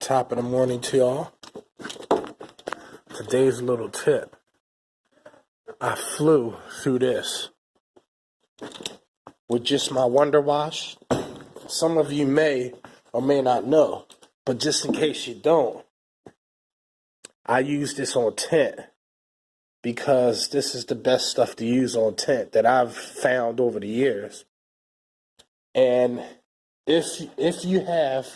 Top of the morning to y'all. Today's little tip. I flew through this with just my Wonder Wash. Some of you may or may not know, but just in case you don't, I use this on tint because this is the best stuff to use on tint that I've found over the years. And if you have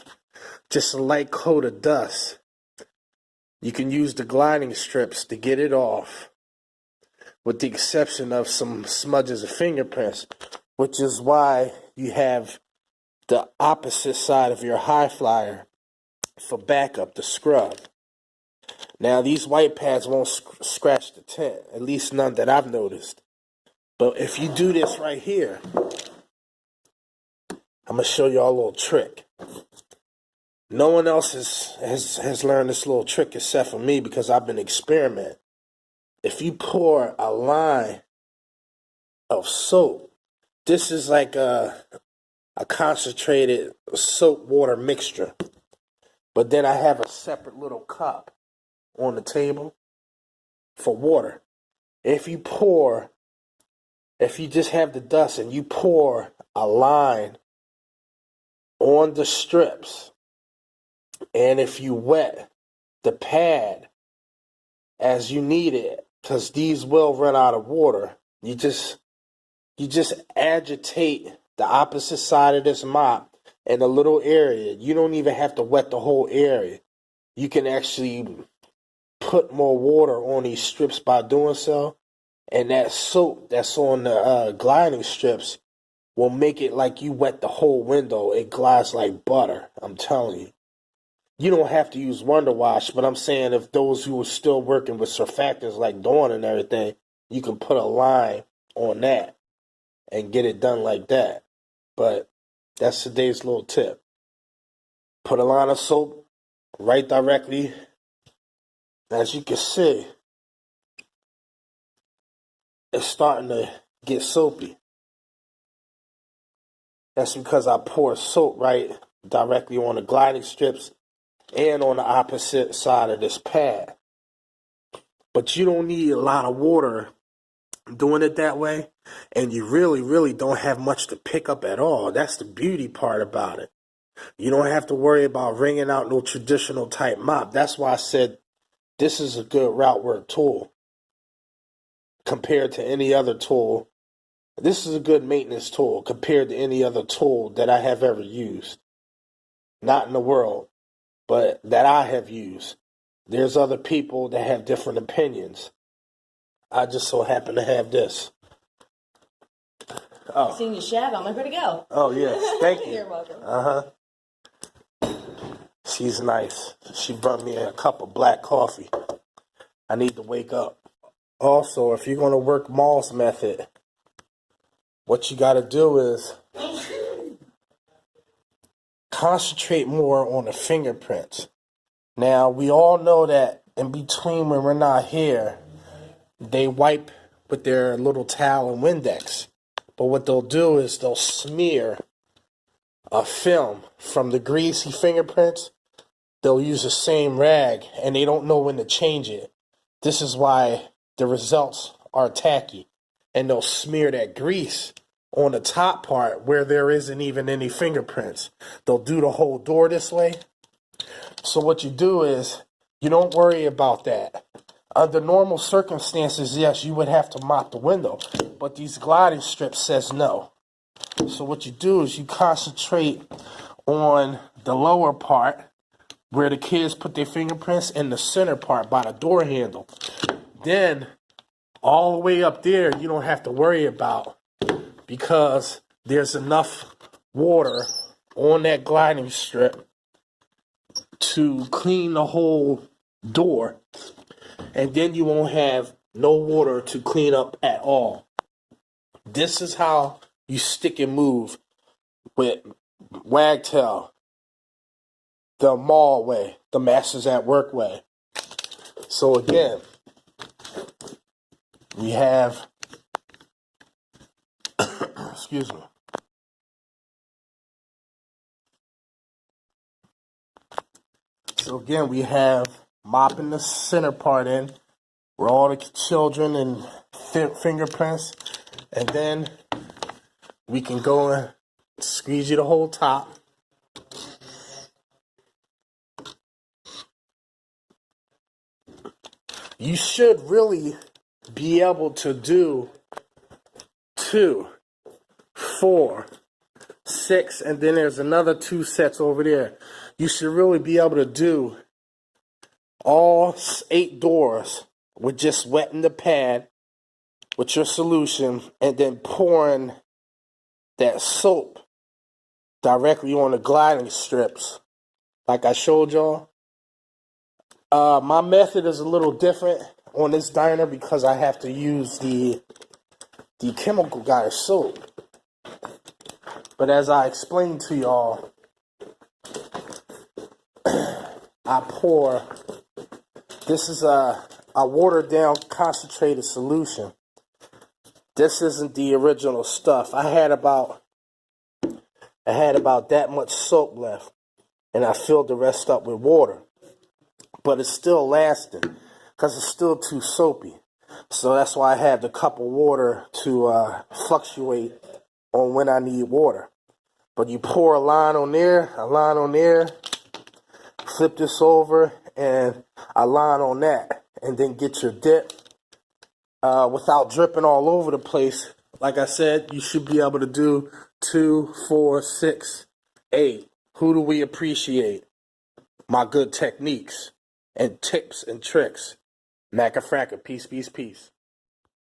just a light coat of dust, you can use the gliding strips to get it off, with the exception of some smudges of fingerprints, which is why you have the opposite side of your high flyer for backup, the scrub. Now, these white pads won't scratch the tint, at least none that I've noticed. But if you do this right here, I'm going to show y'all a little trick. No one else has learned this little trick except for me because I've been experimenting. If you pour a line of soap, this is like a concentrated soap water mixture. But then I have a separate little cup on the table for water. If you just have the dust and you pour a line on the strips, and if you wet the pad as you need it, because these will run out of water, you just agitate the opposite side of this mop in a little area. You don't even have to wet the whole area. You can actually put more water on these strips by doing so, and that soap that's on the gliding strips will make it like you wet the whole window. It glides like butter, I'm telling you. You don't have to use Wonder Wash, but I'm saying if those who are still working with surfactants like Dawn and everything, you can put a line on that and get it done like that. But that's today's little tip. Put a line of soap right directly. As you can see, it's starting to get soapy. That's because I pour soap right directly on the gliding strips and on the opposite side of this pad. But you don't need a lot of water doing it that way, and you really don't have much to pick up at all. That's the beauty part about it. You don't have to worry about wringing out no traditional type mop. That's why I said this is a good route work tool compared to any other tool. This is a good maintenance tool compared to any other tool that I have ever used. Not in the world, but that I have used. There's other people that have different opinions. I just so happen to have this. Oh. Seeing you shag on, where to go? Oh, yes. Thank you. You're welcome. She's nice. She brought me a cup of black coffee. I need to wake up. Also, if you're going to work Maul's method, what you got to do is concentrate more on the fingerprints. Now, we all know that in between when we're not here, they wipe with their little towel and Windex. But what they'll do is they'll smear a film from the greasy fingerprints. They'll use the same rag, and they don't know when to change it. This is why the results are tacky. And they'll smear that grease on the top part where there isn't even any fingerprints. They'll do the whole door this way. So what you do is you don't worry about that. Under normal circumstances, yes, you would have to mop the window, but these gliding strips says no. So what you do is you concentrate on the lower part where the kids put their fingerprints and the center part by the door handle. Then all the way up there, you don't have to worry about because there's enough water on that gliding strip to clean the whole door. And then you won't have no water to clean up at all. This is how you stick and move with Wagtail, the M.A.W. way, the Masters at Work way. So again, we have, excuse me. So again, we have mopping the center part in, where all the children and fingerprints, and then we can go and squeegee the whole top. You should really be able to do 2, 4, 6, and then there's another 2 sets over there. You should really be able to do all 8 doors with just wetting the pad with your solution and then pouring that soap directly on the gliding strips like I showed y'all. My method is a little different on this diner because I have to use the chemical guy soap. But as I explained to y'all, I pour, this is a watered down concentrated solution. This isn't the original stuff. I had about that much soap left, and I filled the rest up with water. But it's still lasting because it's still too soapy. So that's why I have the cup of water to fluctuate on when I need water. But you pour a line on there, flip this over, and a line on that, and then get your dip without dripping all over the place. Like I said, you should be able to do 2, 4, 6, 8. Who do we appreciate? My good techniques and tips and tricks. Macca fracka, peace, peace, peace.